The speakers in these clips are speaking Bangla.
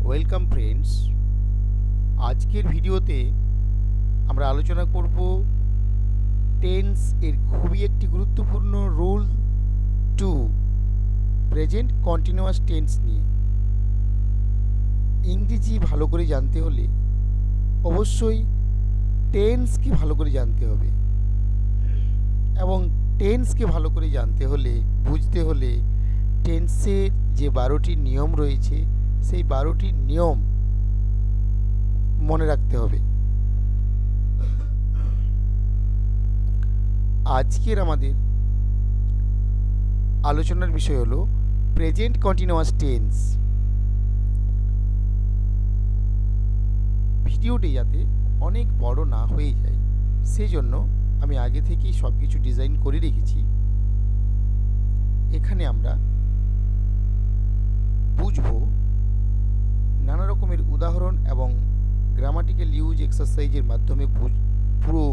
Welcome friends. আজকের ভিডিওতে আমরা আলোচনা করব টেন্স এর খুবই একটি গুরুত্বপূর্ণ রুল 2 প্রেজেন্ট কন্টিনিউয়াস টেন্স নিয়ে। ইংরেজি ভালো করে জানতে হলে অবশ্যই টেন্সকে ভালো করে জানতে হবে, এবং টেন্সকে ভালো করে জানতে হলে বুঝতে হলে টেন্সের যে 12টি নিয়ম রয়েছে সেই 12টি নিয়ম মনে রাখতে হবে। আজকের আমাদের আলোচনার বিষয় হলো প্রেজেন্ট কন্টিনিউয়াস টেন্স। ভিডিওটি যাতে অনেক বড় না হয়ে যায় সেই জন্য আমি আগে থেকেই সব কিছু ডিজাইন করে রেখেছি। এখানে আমরা বুঝবো নানা রকমের উদাহরণ এবং গ্রামাটিক্যাল ইউজ এক্সারসাইজের মাধ্যমে পুরো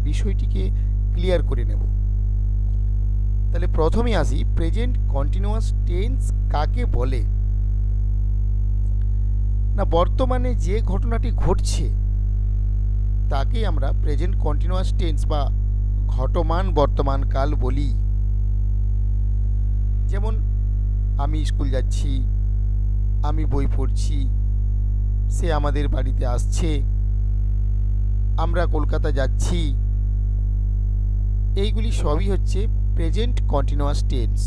বিষয়টিকে ক্লিয়ার করে নেব। তাহলে প্রথমে আসি, প্রেজেন্ট কন্টিনিউয়াস টেন্স কাকে বলে? না, বর্তমানে যে ঘটনাটি ঘটছে তাকেই আমরা প্রেজেন্ট কন্টিনিউয়াস টেন্স বা ঘটমান বর্তমান কাল বলি। যেমন আমি স্কুল যাচ্ছি, আমি বই পড়ছি, সে আমাদের বাড়িতে আসছে, আমরা কলকাতা যাচ্ছি, এইগুলি সবই হচ্ছে প্রেজেন্ট কন্টিনিউয়াস টেন্স।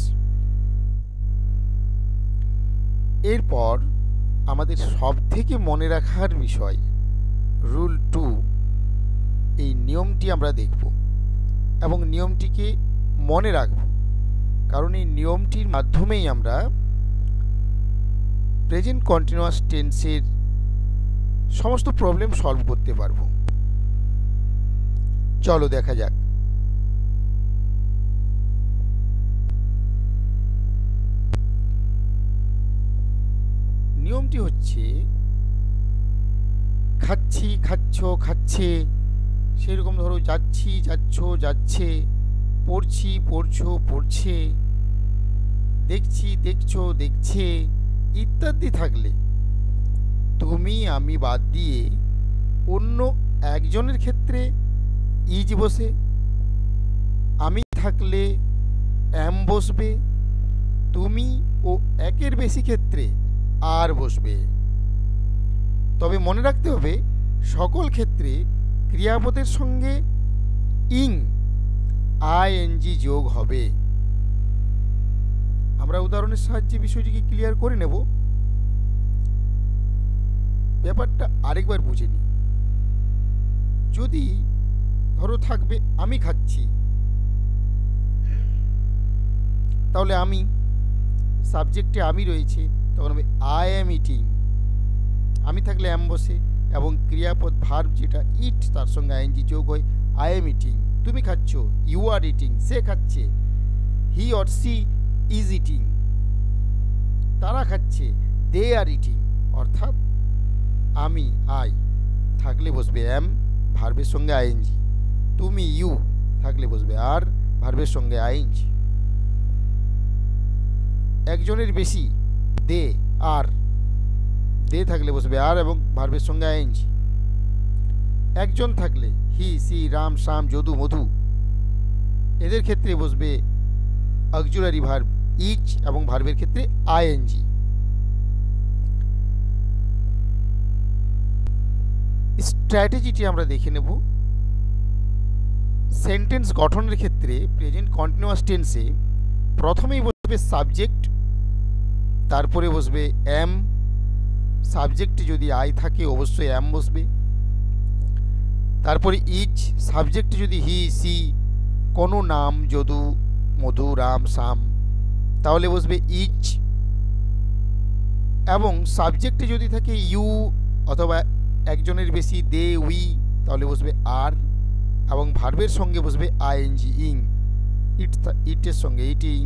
এরপর আমাদের সব থেকে মনে রাখার বিষয় রুল 2, এই নিয়মটি আমরা দেখব এবং নিয়মটিকে মনে রাখব, কারণ এই নিয়মটির মাধ্যমেই আমরা প্রেজেন্ট কন্টিনিউয়াস টেন্সের সমস্ত প্রবলেম সলভ করতে পারব। চলো দেখা যাক। নিয়মটি হচ্ছে খাচ্ছি, খাচ্ছ, খাচ্ছে, সেরকম ধরো যাচ্ছি, যাচ্ছ, যাচ্ছে, পড়ছি, পড়ছো, পড়ছে, দেখছি, দেখছো, দেখছে ইত্যাদি থাকলে তুমি আমি বাদ দিয়ে অন্য একজনের ক্ষেত্রে ইজ বসে, আমি থাকলে অ্যাম বসবে, তুমি ও একের বেশি ক্ষেত্রে আর বসবে। তবে মনে রাখতে হবে সকল ক্ষেত্রে ক্রিয়াপদের সঙ্গে আইএনজি যোগ হবে। আমরা উদাহরণের সাহায্যে বিষয়টিকে ক্লিয়ার করে নেব। ব্যাপারটা আরেকবার বুঝে নিই। যদি ধরো থাকবে আমি খাচ্ছি, তাহলে আমি সাবজেক্টে আমি রয়েছে, তখন হবে আই অ্যাম ইটিং। আমি থাকলে অ্যাম বসে এবং ক্রিয়াপদ ভার্ব যেটা ইট তার সঙ্গে আইএনজি যোগ হয়, আই অ্যাম ইটিং। তুমি খাচ্ছ, ইউ আর ইটিং। সে খাচ্ছে, he or she is eating. তারা খাচ্ছে, দে আর ইটিং। অর্থাৎ আমি আই থাকলে বসবে অ্যাম, ভার্বের সঙ্গে আইএনজি। তুমি ইউ থাকলে বসবে আর, ভার্বের সঙ্গে আইএনজি। একজনের বেশি দে আর, দে থাকলে বসবে আর এবং ভার্বের সঙ্গে আইএনজি। একজন থাকলে হি, সি, রাম, শ্যাম, যদু, মধু, এদের ক্ষেত্রে বসবে অক্সিলারি ভার্ব ইজ এবং ভার্বের ক্ষেত্রে আইএনজি। স্ট্র্যাটেজিটি আমরা দেখে নেব। সেন্টেন্স গঠনের ক্ষেত্রে প্রেজেন্ট কন্টিনিউয়াস টেন্সে প্রথমেই বসবে সাবজেক্ট, তারপরে বসবে অ্যাম। সাবজেক্টে যদি আই থাকে অবশ্যই অ্যাম বসবে। তারপরে ইজ। সাবজেক্টে যদি হি, সি, কোনো নাম, যদু, মধু, রাম, শ্যাম, তাহলে বসবে ইজ। এবং সাবজেক্টে যদি থাকে ইউ অথবা একজনের বেশি দে, উই, তাহলে বসবে আর এবং ভার্বের সঙ্গে বসবে আইএনজি ইং। ইটের সঙ্গে ইটিং।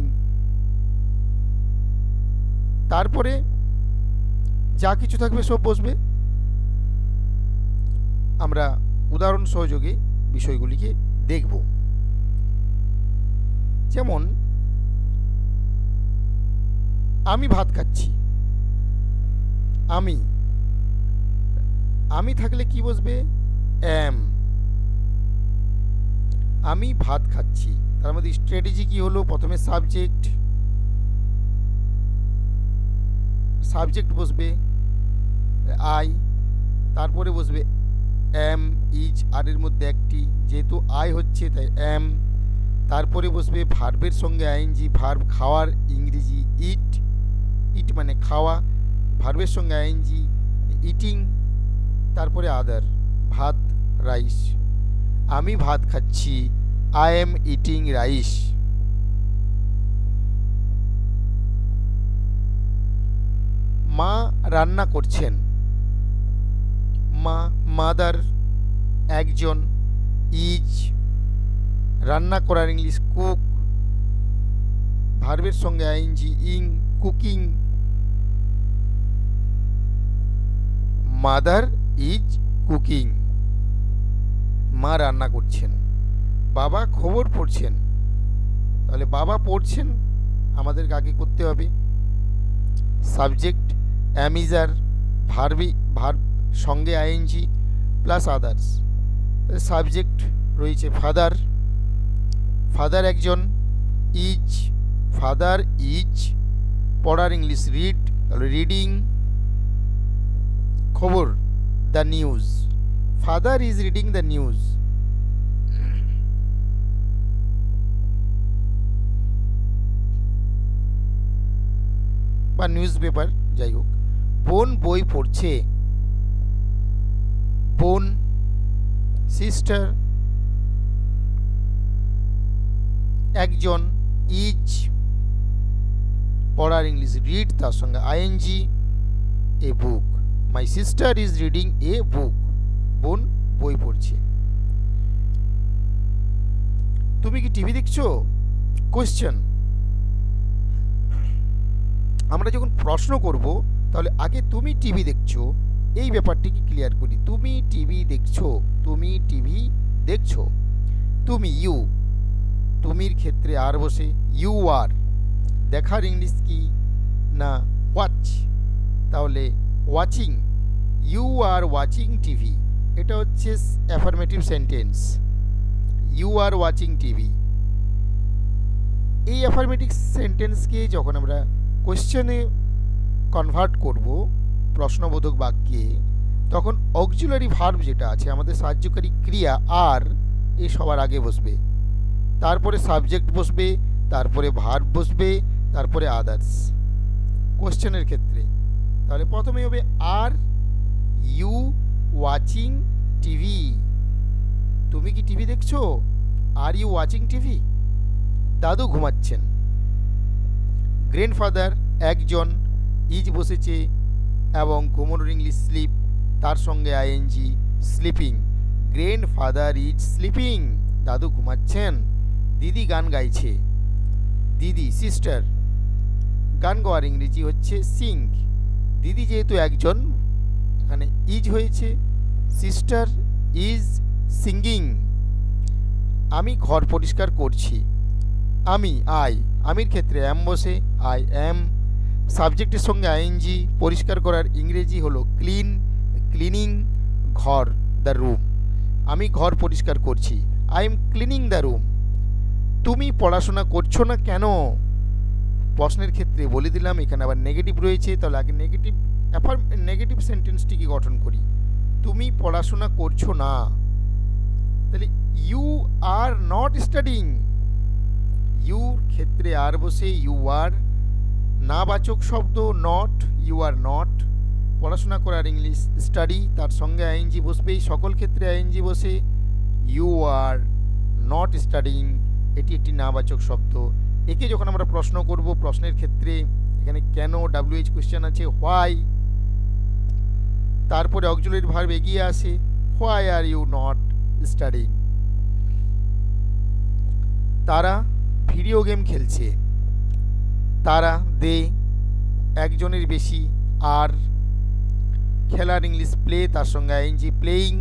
তারপরে যা কিছু থাকবে সব বসবে। আমরা উদাহরণ সহযোগে বিষয়গুলিকে দেখব। যেমন আমি ভাত খাচ্ছি, আমি আমি থাকলে কি বসবে? এম। আমি ভাত খাচ্ছি। তার মধ্যে স্ট্র্যাটেজি কি হলো? প্রথমে সাবজেক্ট বসবে আই, তারপরে বসবে এম, ইজ, আর এর মধ্যে একটি, যেহেতু আই হচ্ছে তাই এম। তারপরে বসবে ভার্বের সঙ্গে আইএনজি, ভার্ব খাওয়ার ইংরেজি ইট, ইট মানে খাওয়া, ভার্বের সঙ্গে আইএনজি ইটিং, তারপরে আদার ভাত, রাইস। আমি ভাত খাচ্ছি, আই এম ইটিং রাইস। মা রান্না করছেন, মা মাদার একজন, ইজ রান্না করার ইংলিশ কুক, ভার্বের সঙ্গে আইএনজি ইং, কুকিং। মাদার ইজ কুকিং, মা রান্না করছেন। বাবা খবর পড়ছেন, তাহলে বাবা পড়ছেন আমাদেরকে আগে করতে হবে। সাবজেক্ট অ্যামিজার, ভার্ব সঙ্গে আইএনজি প্লাস আদার্স। সাবজেক্ট রয়েছে ফাদার, ফাদার একজন, ইজ ফাদার ইজ, পড়ার ইংলিশ রিড, তাহলে রিডিং। খবর the news, father is reading the news. বা নিউজ পেপার, যাই হোক। বোন বই পড়ছে, বোন সিস্টার একজন, ইজ পড়ার ইংলিশ রিড, তার সঙ্গে ING, a book. My sister is reading a book, বোন বই পড়ছে। তুমি কি টিভি দেখছো? কোশ্চেন। আমরা যখন প্রশ্ন করব তাহলে আগে তুমি টিভি দেখছো এই ব্যাপারটিকে ক্লিয়ার করি। তুমি টিভি দেখছো, তুমি টিভি দেখছো। তুমি ইউ, তুমির ক্ষেত্রে আর বসে ইউ আর। দেখার ইংলিশ কি না ওয়াচ, তাহলে watching, you are watching TV, এটা হচ্ছে affirmative sentence. You are watching TV. এই অ্যাফার্মেটিভ সেন্টেন্সকে যখন আমরা কোশ্চেনে কনভার্ট করব প্রশ্নবোধক বাক্যে, তখন অক্সিলারি ভার্ব যেটা আছে আমাদের সাহায্যকারী ক্রিয়া আর, এ সবার আগে বসবে, তারপরে সাবজেক্ট বসবে, তারপরে ভার্ব বসবে, তারপরে আদার্স কোশ্চেনের ক্ষেত্রে। তাহলে প্রথমে হবে আর ইউ ওয়াচিং টিভি, তুমি কি টিভি দেখছো? Are you watching TV. দাদু ঘুমাচ্ছেন। গ্র্যান্ডফাদার একজন, ইজ বসেছে এবং ঘুমানোর ইংলিশ স্লিপ, তার সঙ্গে ING sleeping. Grandfather is sleeping, দাদু ঘুমাচ্ছেন। দিদি গান গাইছে, দিদি সিস্টার, গান গাওয়ার ইংরেজি হচ্ছে সিং। দিদি যেহেতু একজন, এখানে ইজ হয়েছে, সিস্টার ইজ সিঙ্গিং। আমি ঘর পরিষ্কার করছি, আমি আই, আমির ক্ষেত্রে অ্যাম বসে, আই অ্যাম। সাবজেক্টের সঙ্গে আইএনজি, পরিষ্কার করার ইংরেজি হলো ক্লিন, ক্লিনিং। ঘর দ্য রুম, আমি ঘর পরিষ্কার করছি, I am cleaning the room. তুমি পড়াশোনা করছো না কেন? প্রশ্নের ক্ষেত্রে বলে দিলাম, এখানে আবার নেগেটিভ রয়েছে, তাহলে আগে নেগেটিভ সেন্টেন্সটিকে গঠন করি। তুমি পড়াশোনা করছো না, তাহলে ইউ আর নট স্টাডিং। ইউর ক্ষেত্রে আর বসে ইউ আর, নাবাচক শব্দ নট, ইউ আর নট। পড়াশোনা করার ইংলিশ স্টাডি, তার সঙ্গে আইএনজি বসবেই, সকল ক্ষেত্রে আইএনজি বসে। ইউ আর নট স্টাডিং, এটি একটি নাবাচক শব্দ। একে যখন আমরা প্রশ্ন করব, প্রশ্নের ক্ষেত্রে এখানে কেন ডাব্লিউএইচ কোশ্চেন আছে, হোয়াই, তারপরে অক্সিলারি ভার্ব এগিয়ে আসে, why are you not studying. তারা ভিডিও গেম খেলছে, তারা দে একজনের বেশি, আর খেলার ইংলিশ প্লে, তার সঙ্গে ING playing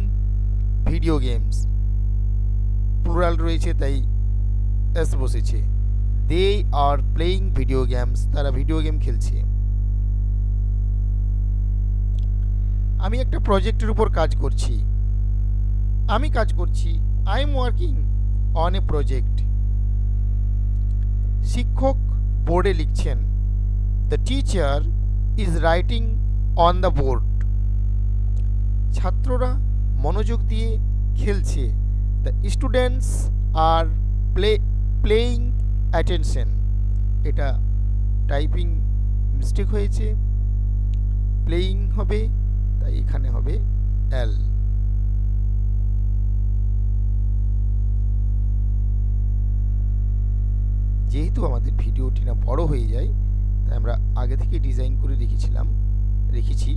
video games, plural রয়েছে তাই এস বসেছে। They are playing video games, তারা ভিডিও গেম খেলছে। আমি একটা প্রজেক্টের উপর কাজ করছি। I am working on a project. শিক্ষক বোর্ডে লিখছেন। The teacher is writing on the board. ছাত্ররা মনোযোগ দিয়ে খেলছে। The students are playing attention. এটা টাইপিং মিস্টেক হয়েছে, প্লেয়িং হবে, তাই এখানে হবে এল। যেহেতু আমাদের ভিডিওটি না বড় হয়ে যায়, তাই আমরা আগে থেকে ডিজাইন করে রেখেছি।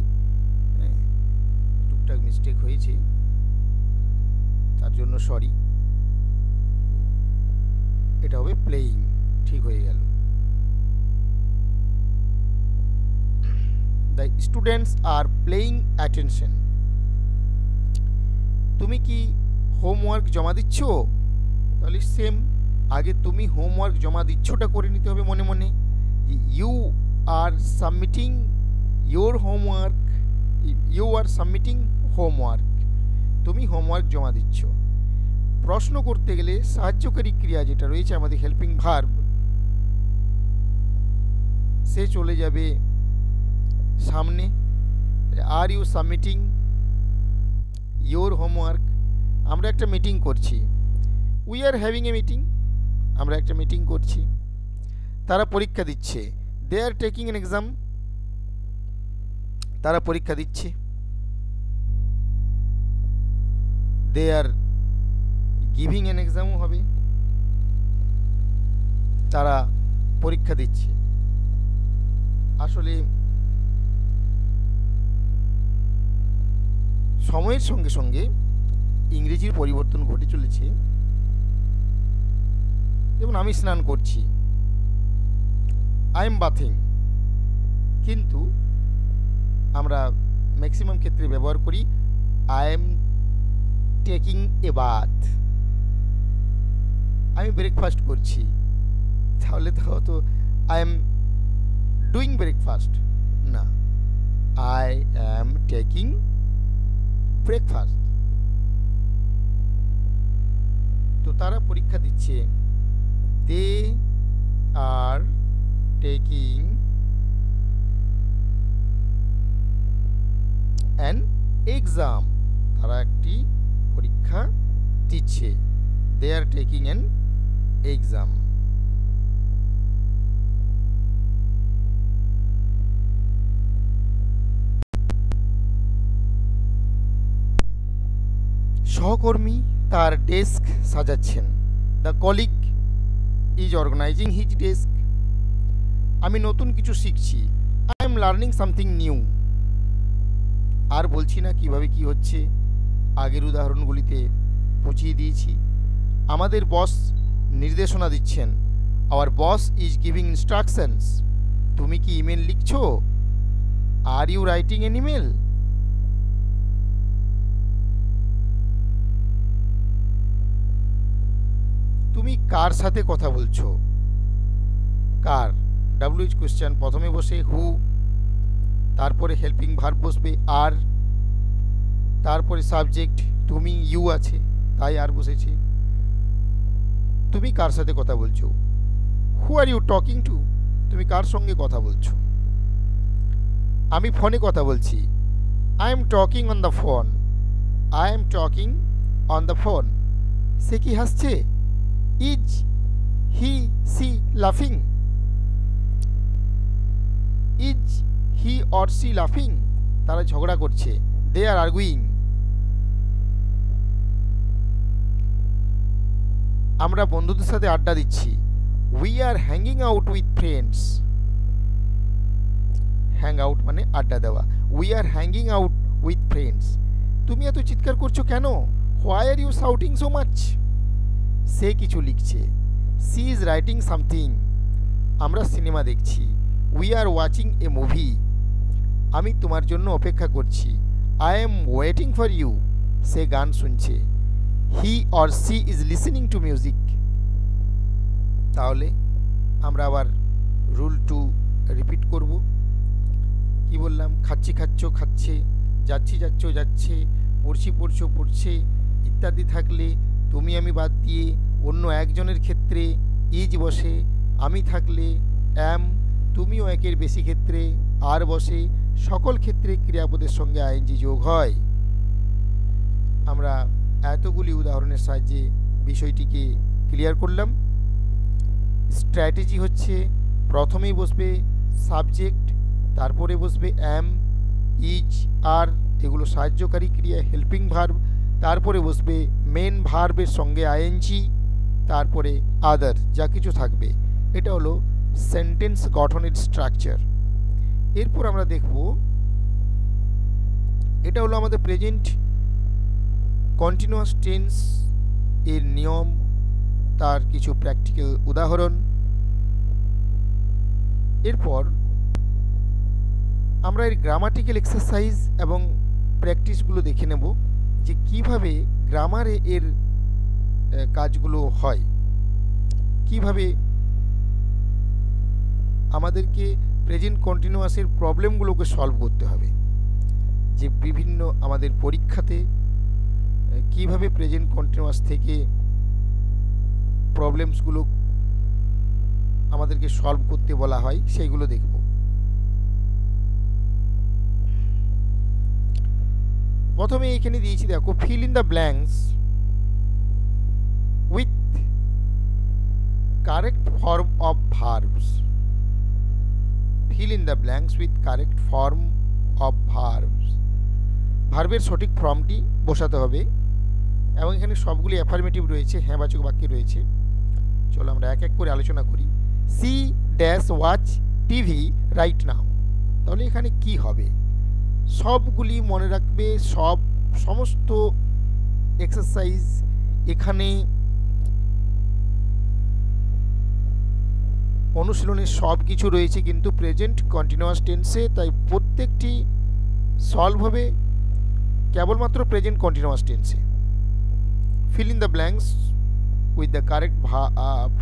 টুকটাক মিস্টেক হয়েছে, তার জন্য সরি। এটা হবে প্লেয়িং, ঠিক হয়ে গেল। The students are playing attention. তুমি কি হোমওয়ার্ক জমা দিচ্ছ? তাহলে সেম, আগে তুমি হোমওয়ার্ক জমা দিচ্ছটা করে নিতে হবে মনে মনে। You are submitting your homework, you are submitting homework. তুমি হোমওয়ার্ক জমা দিচ্ছ। প্রশ্ন করতে গেলে সাহায্যকারী ক্রিয়া যেটা রয়েছে আমাদের হেল্পিং ভার্ব, সে চলে যাবে সামনে। Are you submitting your homework. আমরা একটা মিটিং করছি। We are having a meeting. আমরা একটা মিটিং করছি। তারা পরীক্ষা দিচ্ছে। They are taking an exam. তারা পরীক্ষা দিচ্ছে। দে আর গিভিং এন এক্সামও হবে। তারা পরীক্ষা দিচ্ছে। আসলে সময়ের সঙ্গে সঙ্গে ইংরেজির পরিবর্তন ঘটে চলেছে। যেমন আমি স্নান করছি, আই এম বাথিং, কিন্তু আমরা ম্যাক্সিমাম ক্ষেত্রে ব্যবহার করি I am taking a bath. আমি ব্রেকফাস্ট করছি, তাহলে তো আই এম ডুইং ব্রেকফাস্ট না, আই অ্যাম টেকিং ব্রেকফাস্ট। তো তারা পরীক্ষা দিচ্ছে। They are taking an exam. তারা একটি পরীক্ষা দিচ্ছে। They are taking an exam. সহকর্মী তার ডেস্ক সাজাচ্ছেন। The colleague is organizing his desk. আমি নতুন কিছু শিখছি। I am learning something new. আর বলছি না কিভাবে কি হচ্ছে, আগের উদাহরণগুলিতে বুঝিয়ে দিয়েছি। আমাদের বস নির্দেশনা দিচ্ছেন। Our boss is giving instructions. তুমি কি ইমেল লিখছো? Are you writing an email? তুমি কার সাথে কথা বলছো? কার, ডাব্লিউএইচ কোশ্চেন, প্রথমে বসে হু, তারপরে হেল্পিং ভার্ব বসবে আর, তারপরে সাবজেক্ট তুমি, ইউ আছে তাই আর বসেছে। তুমি কার সাথে কথা বলছো? Who are you talking to? তুমি কার সঙ্গে কথা বলছো? আমি ফোনে কথা বলছি। I am talking on the phone. I am talking on the phone. সে কি হাসছে? ইজ হি সি লাফিং? ইজ হি অর সি লাফিং? তারা ঝগড়া করছে। They are arguing. আমরা বন্ধুদের সাথে আড্ডা দিচ্ছি। We are hanging out with friends. Hang out মানে আড্ডা দেওয়া। We are hanging out with friends. তুমি এত চিৎকার করছো কেন? Why are you shouting so much? সে কিছু লিখছে। She is writing something. আমরা সিনেমা দেখছি। We are watching a movie. আমি তোমার জন্য অপেক্ষা করছি। I am waiting for you. সে গান শুনছে। He or she is listening to music. তাহলে আমরা আবার রুল 2 রিপিট করব। কি বললাম? খাচ্ছি, খাচ্ছ, খাচ্ছে, যাচ্ছি যাচ্ছ যাচ্ছে, পড়ছি পড়ছো পড়ছে ইত্যাদি থাকলে তুমি আমি বাদ দিয়ে অন্য একজনের ক্ষেত্রে ইজ বসে, আমি থাকলে অ্যাম, তুমিও একের বেশি ক্ষেত্রে আর বসে, সকল ক্ষেত্রে ক্রিয়াপদের সঙ্গে আইএনজি যোগ হয়। আমরা এতগুলি উদাহরণের সাহায্যে বিষয়টিকে ক্লিয়ার করলাম। স্ট্র্যাটেজি হচ্ছে প্রথমেই বসবে সাবজেক্ট, তারপরে বসবে অ্যাম, ইজ, আর, এগুলো সাহায্যকারী ক্রিয়া হেল্পিং ভার্ব, তারপরে বসবে মেন ভার্বের সঙ্গে আইএনজি, তারপরে আদার যা কিছু থাকবে। এটা হলো সেন্টেন্স গঠনের স্ট্রাকচার। এরপর আমরা দেখব, এটা হলো আমাদের প্রেজেন্ট কন্টিনিউয়াস টেন্স এর নিয়ম, তার কিছু প্র্যাকটিক্যাল উদাহরণ। এরপর আমরা এর গ্রামাটিক্যাল এক্সারসাইজ এবং প্র্যাকটিসগুলো দেখে নেব যে কিভাবে গ্রামারে এর কাজগুলো হয়, কিভাবে আমাদেরকে প্রেজেন্ট কন্টিনিউয়াসের প্রবলেমগুলোকে সলভ করতে হবে, যে বিভিন্ন আমাদের পরীক্ষাতে কিভাবে প্রেজেন্ট কন্টিনিউয়াস থেকে প্রবলেমসগুলো আমাদেরকে সলভ করতে বলা হয় সেইগুলো দেখব। প্রথমে এখানে দিয়েছি দেখো, feel in the blanks with correct form of verbs. Feel in the blanks with correct form of verbs, ভার্বের সঠিক ফর্মটি বসাতে হবে। এবং এখানে সবগুলি অ্যাফার্মেটিভ রয়েছে, হ্যাঁবাচক বাক্যে রয়েছে। চলো আমরা এক এক করে আলোচনা করি। She dash watch TV right now, তাহলে এখানে কি হবে? সবগুলি মনে রাখবে, সমস্ত এক্সারসাইজ এখানে অনুশীলনের সব কিছু রয়েছে কিন্তু প্রেজেন্ট কন্টিনিউয়াস টেন্সে, তাই প্রত্যেকটি সলভ হবে কেবলমাত্র প্রেজেন্ট কন্টিনিউয়াস টেন্সে। Fill in the blanks with the correct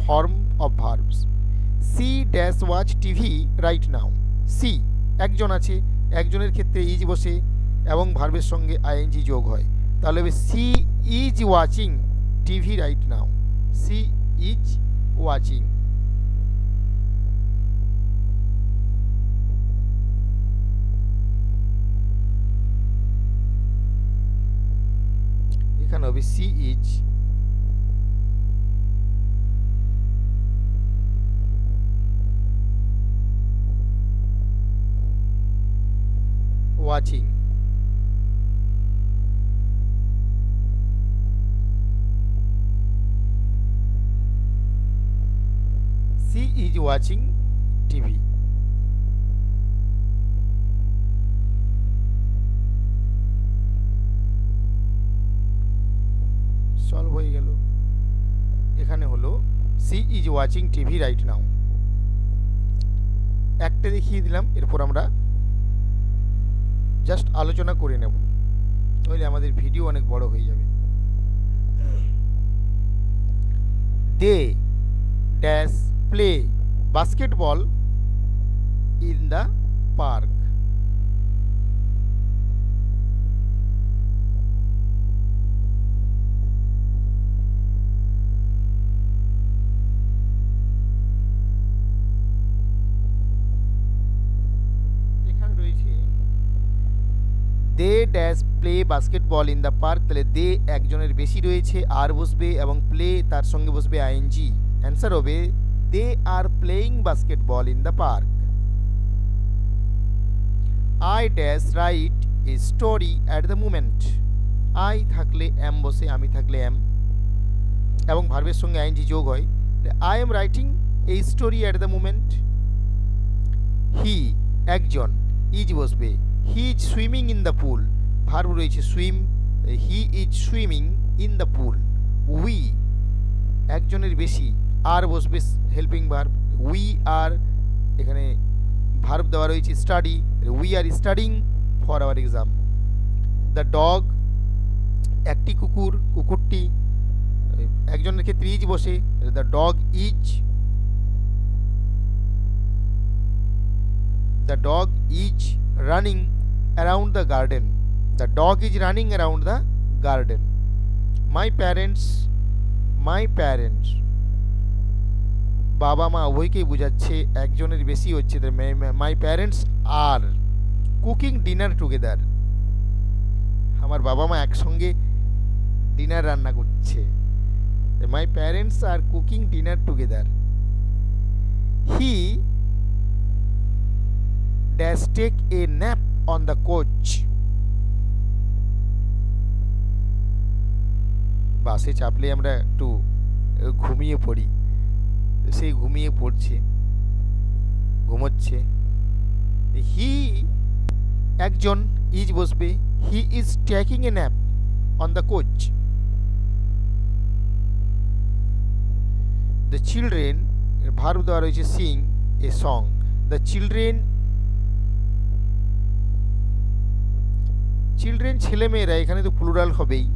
form of verbs. She dash watch TV right now. She একজন আছে, একজনের ক্ষেত্রে ইজ বসে এবং ভার্বের সঙ্গে আইএনজি যোগ হয়, তাহলে হবে she is watching TV right now. She is watching. এখানে হবে she is watching. She is watching TV. Solve হয়ে গেল। এখানে হলো she is watching TV right now। একটা দেখিয়ে দিলাম, এরপর আমরা জাস্ট আলোচনা করে নেব, নইলে আমাদের ভিডিও অনেক বড় হয়ে যাবে। They dash play basketball in the park. এখানে রয়েছে they dash play basketball in the park, তাহলে দে একজনের বেশি রয়েছে, আর বসবে এবং প্লে তার সঙ্গে বসবে আইএনজি। অ্যান্সার হবে they are playing basketball in the park. I dash write a story at the moment. I থাকলে অ্যাম বসে, আমি থাকলে অ্যাম এবং ভার্বের সঙ্গে আইএনজি যোগ হয়। I am writing a story at the moment. He একজন, ইজ বসবে। He is swimming in the pool, verb রয়েছে swim, he is swimming in the pool. We একজনের বেশি, আর বসবে হেল্পিং ভার্ব। উই আর, এখানে ভার্ব দেওয়া রয়েছে study, we are studying for our exam. The dog একটি কুকুর, কুকুরটি, একজনের ক্ষেত্রে ইজ বসে, the dog is. The dog is running around the garden. The dog is running around the garden. My parents বাবা মা উভয়কেই বোঝাচ্ছে, একজনের বেশি হচ্ছে। My parents are cooking dinner together. আমার বাবা মা একসঙ্গে ডিনার রান্না করছে। My parents are cooking dinner together. He dash take a nap on the coach. বাসে চাপলে আমরা একটু ঘুমিয়ে পড়ি, সেই ঘুমিয়ে পড়ছে, ঘুমোচ্ছে। হি একজন, ইজ বসবে, he is taking a nap on the coach. The children, verb দেওয়া রয়েছে Singh a song. The children ছেলেমেয়েরা, এখানে তো প্লুরাল হবেই।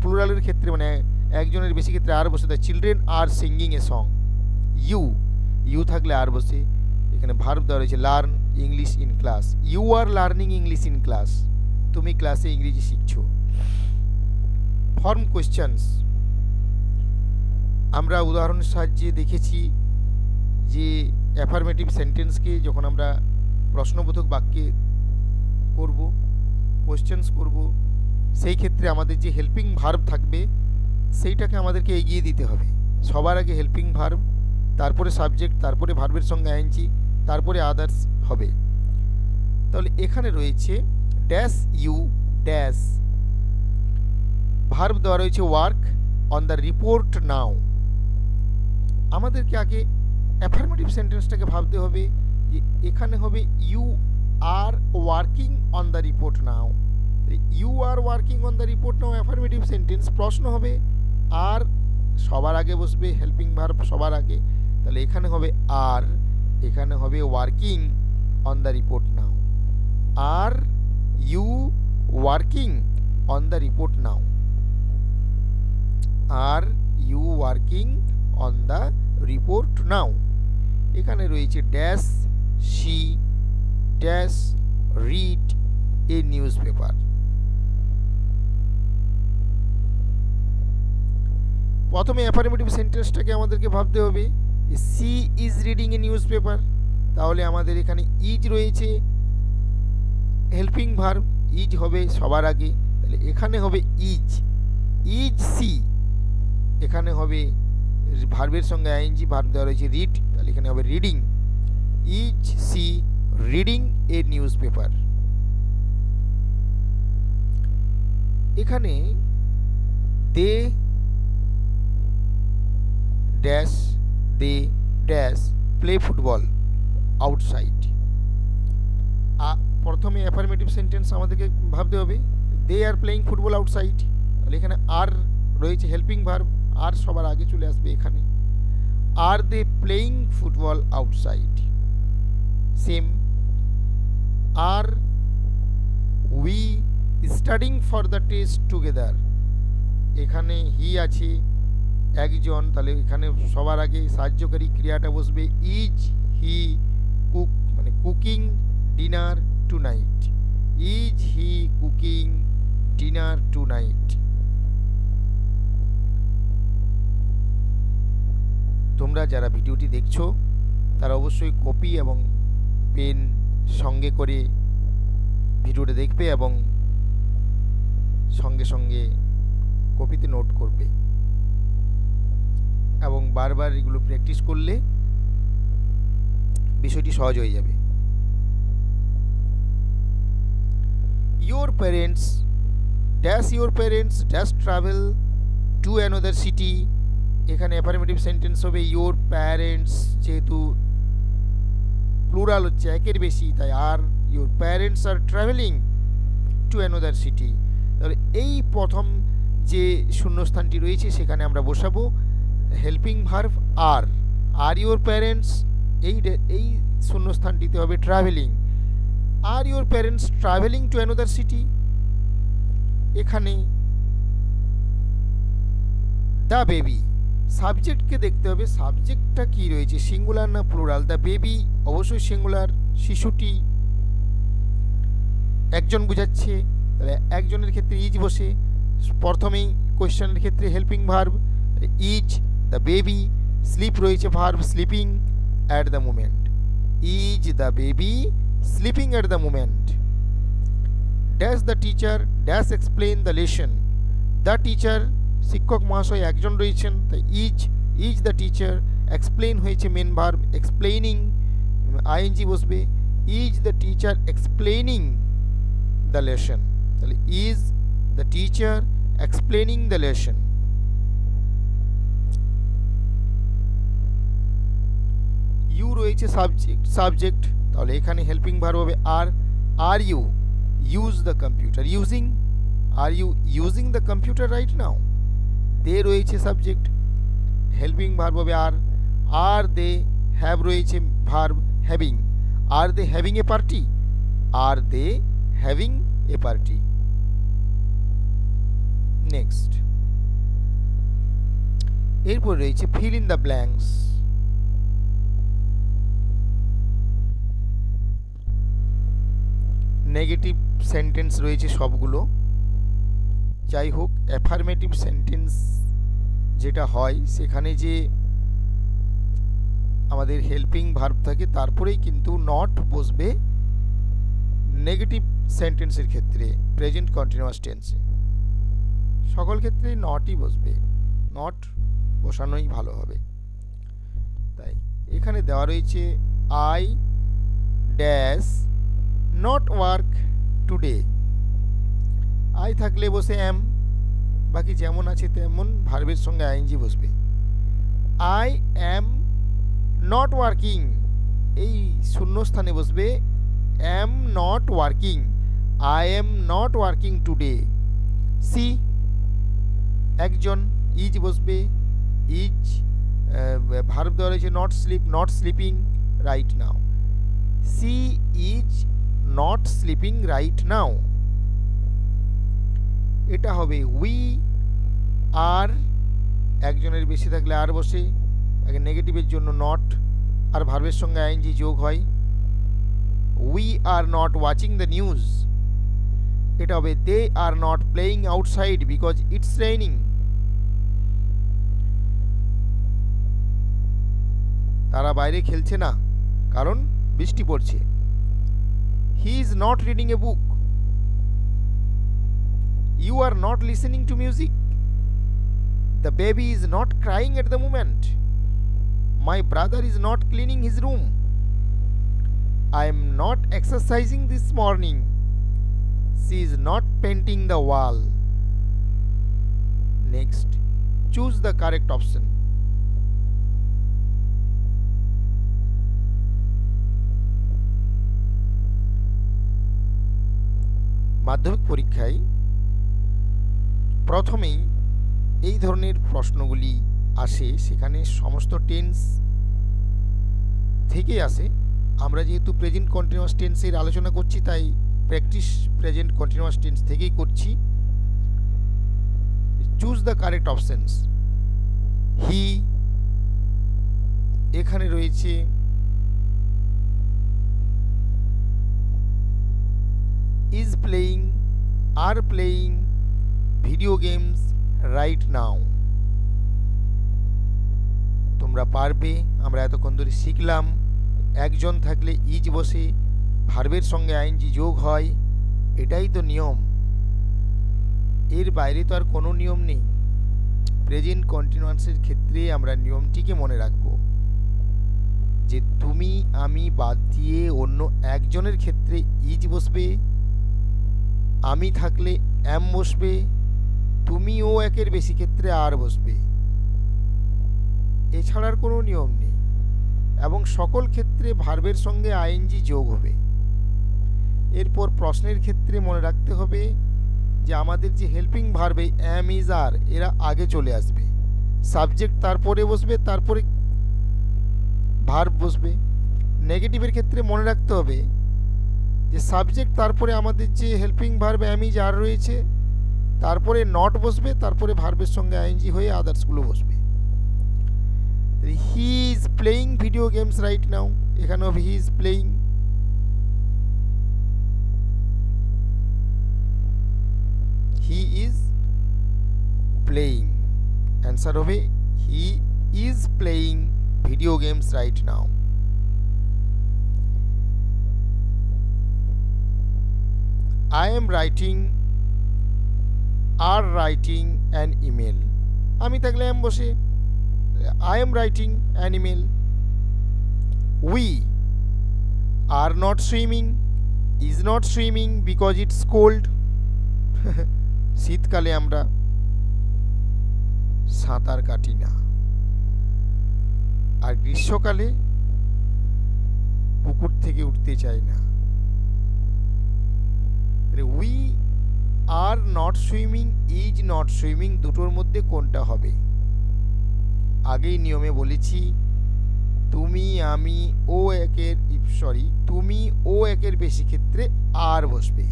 প্লুরালের ক্ষেত্রে মানে একজনের বেশি ক্ষেত্রে আর বসে। The children are singing a song. You থাকলে আর বসে। এখানে ভার্ব দেওয়া রয়েছে learn English in class. You are learning English in class. তুমি ক্লাসে ইংরেজি শিখছো। ফর্ম কোয়েশ্চেন্স, আমরা উদাহরণের সাহায্যে দেখেছি যে অ্যাফার্মেটিভ সেন্টেন্সকে যখন আমরা প্রশ্নবোধক বাক্যে করব, কোয়েশ্চেন্স করব, সেই ক্ষেত্রে আমাদের যে হেল্পিং ভার্ব থাকবে সেইটাকে আমাদেরকে এগিয়ে দিতে হবে। সবার আগে হেল্পিং ভার্ব, তারপরে সাবজেক্ট, তারপরে ভার্বের সঙ্গে আইএনজি, তারপরে আদার্স হবে। তাহলে এখানে রয়েছে ড্যাশ ইউ ড্যাশ, ভার্ব দেওয়া রয়েছে work on the report now. আমাদেরকে আগে অ্যাফার্মেটিভ সেন্টেন্সটাকে ভাবতে হবে যে এখানে হবে you are working on the report now. You are working on the report now affirmative sentence. প্রশ্ন হবে আর সবার আগে বসবে, হেল্পিং ভার্ব সবার আগে। তাহলে এখানে হবে আর, এখানে হবে working on the report now. Are you working on the report now. Are you working on the report now. এখানে রয়েছে dash she dash read a newspaper. প্রথমে অ্যাফার্মেটিভ সেন্টেন্সটাকে আমাদেরকে ভাবতে হবে she is reading a newspaper. তাহলে আমাদের এখানে ইজ রয়েছে, হেল্পিং ভার্ব ইজ হবে সবার আগে। তাহলে এখানে হবে ইজ সি। এখানে হবে ভার্বের সঙ্গে আইএনজি, ভার্ব দেওয়া রয়েছে রিড, তাহলে এখানে হবে reading. Is she reading a newspaper. এখানে they dash they dash play football outside. প্রথমে অ্যাফার্মেটিভ সেন্টেন্স আমাদেরকে ভাবতে হবে they are playing football outside. তাহলে এখানে আর রয়েছে হেল্পিং ভার্ব, আর সবার আগে চলে আসবে এখানে। Are they playing football outside. Same. Are we studying for the test together. এখানে হি আছে একজন, তাহলে এখানে সবার আগে সাহায্যকারী ক্রিয়াটা বসবে ইজ হি কুক, মানে cooking dinner tonight. Is he cooking dinner tonight. তোমরা যারা ভিডিওটি দেখছো তারা অবশ্যই কপি এবং পেন সঙ্গে করে ভিডিওটা দেখবে এবং সঙ্গে সঙ্গে কপিতে নোট করবে এবং বারবার এগুলো প্র্যাকটিস করলে বিষয়টি সহজ হয়ে যাবে। Your parents dash travel to another city। এখানে অ্যাফার্মেটিভ সেন্টেন্স হবে ইয়োর প্যারেন্টস, যেহেতু প্লুরাল হচ্ছে একের বেশি তাই are. Your parents are travelling to another city. তাহলে এই প্রথম যে শূন্যস্থানটি রয়েছে সেখানে আমরা বসাবো helping verb are your parents. এই শূন্যস্থানটিতে হবে travelling. Are your parents travelling to another city. এখানে দ্য বেবি, সাবজেক্টকে দেখতে হবে সাবজেক্টটা কি রয়েছে, সিঙ্গুলার না প্লুরাল। দ্য বেবি অবশ্যই সিঙ্গুলার, শিশুটি একজন বোঝাচ্ছে। তাহলে একজনের ক্ষেত্রে ইজ বসে, প্রথমেই কোয়েশ্চেনের ক্ষেত্রে helping verb is the baby, sleep রয়েছে verb sleeping at the moment, is the baby sleeping at the moment. Dash the teacher dash explain the lesson, the teacher শিক্ষক মহাশয় একজন রয়েছেন, তাই ইজ দ্য টিচার, এক্সপ্লেন হয়েছে মেন ভার্ব এক্সপ্লেনিং আইএনজি বসবে, is the teacher explaining the lesson, তাহলে is the teacher explaining the lesson. You রয়েছে সাবজেক্ট, তাহলে এখানে হেল্পিং ভার্ব হবে are you use the computer using, are you using the computer right now. They রয়েছে সাবজেক্ট, হেল্পিং ভার্ব হবে আর দে, হ্যাভ রয়েছে verb having, are they having a party, are they having a party. Next, এরপর রয়েছে fill in the blanks. Negative sentence রয়েছে সবগুলো, যাই হোক অ্যাফার্মেটিভ সেন্টেন্স যেটা হয় সেখানে যে আমাদের হেল্পিং ভার্ব থাকে তারপরেই কিন্তু নট বসবে নেগেটিভ সেন্টেন্সের ক্ষেত্রে, প্রেজেন্ট কন্টিনিউয়াস টেন্সে সকল ক্ষেত্রেই নটই বসবে, নট বসানোই ভালো হবে। তাই এখানে দেওয়া রয়েছে I dash not work today, I থাকলে বসে অ্যাম, বাকি যেমন আছে তেমন ভার্বের সঙ্গে আইএনজি বসবে। আই অ্যাম নট ওয়ার্কিং, এই শূন্যস্থানে বসবে am not working, I am not working today. She একজন, ইজ বসবে, ইজ ভার্ব দেওয়া রয়েছে not sleeping right now, she is not sleeping right now. এটা হবে উই আর, একজনের বেশি থাকলে আর বসে, আগে নেগেটিভের জন্য নট আর ভার্বের সঙ্গে আইএনজি যোগ হয়। We are not watching the news, এটা হবে they are not playing outside because it's raining, তারা বাইরে খেলছে না কারণ বৃষ্টি পড়ছে। He is not reading a book, you are not listening to music, the baby is not crying at the moment, my brother is not cleaning his room, I am not exercising this morning, she is not painting the wall. Next, choose the correct option. মাধ্যমিক পরীক্ষায় প্রথমেই এই ধরনের প্রশ্নগুলি আসে, সেখানে সমস্ত টেন্স থেকেই আসে। আমরা যেহেতু প্রেজেন্ট কন্টিনিউয়াস টেন্সের আলোচনা করছি তাই প্র্যাকটিস প্রেজেন্ট কন্টিনিউয়াস টেন্স থেকেই করছি। Choose the correct options. He, এখানে রয়েছে is playing, are playing video games right now. তোমরা পারবে, আমরা এতক্ষণ ধরে শিখলাম একজন থাকলে ইজ বসে, ভার্বের সঙ্গে আইএনজি যোগ হয়, এটাই তো নিয়ম, এর বাইরে তো আর কোনো নিয়ম নেই। প্রেজেন্ট কন্টিনিউয়াসের ক্ষেত্রে আমরা নিয়মটিকে মনে রাখব যে তুমি আমি বাদ দিয়ে অন্য একজনের ক্ষেত্রে ইজ বসবে, আমি থাকলে অ্যাম বসবে, তুমি ও একের বেশি ক্ষেত্রে আর বসবে, এছাড়ার কোনো নিয়ম নেই। এবং সকল ক্ষেত্রে ভার্বের সঙ্গে আইএনজি যোগ হবে। এরপর প্রশ্নের ক্ষেত্রে মনে রাখতে হবে যে আমাদের যে হেল্পিং ভার্বে অ্যাম ইজ আর এরা আগে চলে আসবে, সাবজেক্ট তারপরে বসবে, তারপরে ভার্ব বসবে। নেগেটিভের ক্ষেত্রে মনে রাখতে হবে যে সাবজেক্ট তারপরে আমাদের যে হেল্পিং ভার্ব অ্যাম ইজ আর রয়েছে, তারপরে নট বসবে, তারপরে ভার্বের সঙ্গে আইএনজি হয়ে আদার্সগুলো বসবে। He is playing video games right now, এখানে হবে he is playing. Playing, answer হবে he is playing video games right now. I am writing are writing an email, আমি থাকলে এম বসে I am writing an email. We are not swimming is not swimming because it's cold, শীতকালে আমরা সাঁতার কাটি না, আর গ্রীষ্মকালে পুকুর থেকে উঠতে চাই না। We are not swimming is not swimming দুটোর মধ্যে কোনটা হবে? আগেই নিয়মে বলেছি তুমি আমি ও একের তুমি ও একের বেশি ক্ষেত্রে আর বসবে,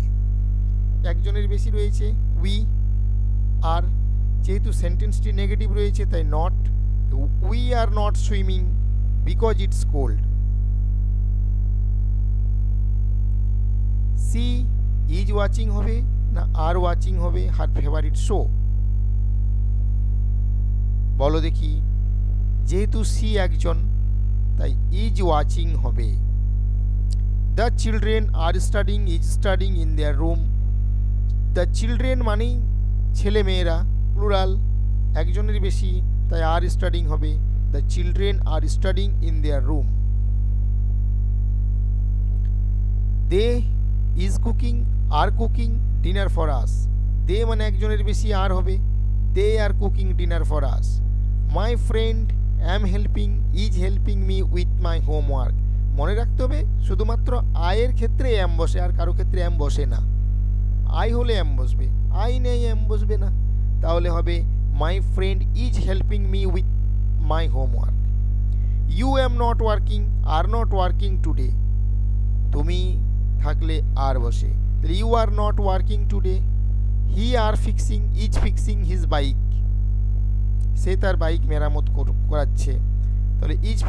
একজনের বেশি রয়েছে উই আর, যেহেতু সেন্টেন্সটি নেগেটিভ রয়েছে তাই not, we are not swimming because it's cold. She is watching হবে না আর ওয়াচিং হবে হার ফেভারিট শো? বলো দেখি, যেহেতু সি একজন তাই ইজ ওয়াচিং হবে। The children are studying is studying in their room, the children মানেই ছেলে মেয়েরা, প্লুরাল, একজনের বেশি তাই আর স্টাডিং হবে, the children are studying in their room. They is cooking are cooking dinner for us, they মানে একজনের বেশি আর হবে, they are cooking dinner for us. My friend am helping is helping me with my homework, মনে রাখতে হবে শুধুমাত্র আয়ের ক্ষেত্রে এম বসে, আর কারো ক্ষেত্রে এম বসে না। আই হলে এম বসবে, আই নেই এম বসবে না, তাহলে হবে my friend is helping me with my homework. You am not working are not working today, তুমি থাকলে আর বসে, তাহলে you are not working today. He are fixing is fixing his bike, সে তার বাইক মেরামত করাচ্ছে, তাহলে ইজ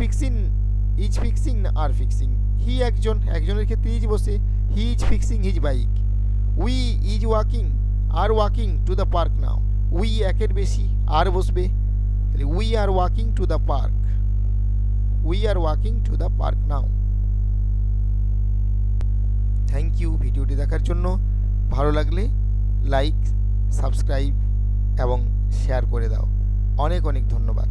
ফিক্সিং না আর ফিক্সিং? হি একজনের ক্ষেত্রে ইজ বসে, he is fixing his bike. We is walking are walking to the park now, we একের বেশি আর বসবে, তাহলে we are walking to the park, we are walking to the park now. Thank you ভিডিওটি দেখার জন্য, ভালো লাগলে লাইক, সাবস্ক্রাইব এবং শেয়ার করে দাও। অনেক অনেক ধন্যবাদ।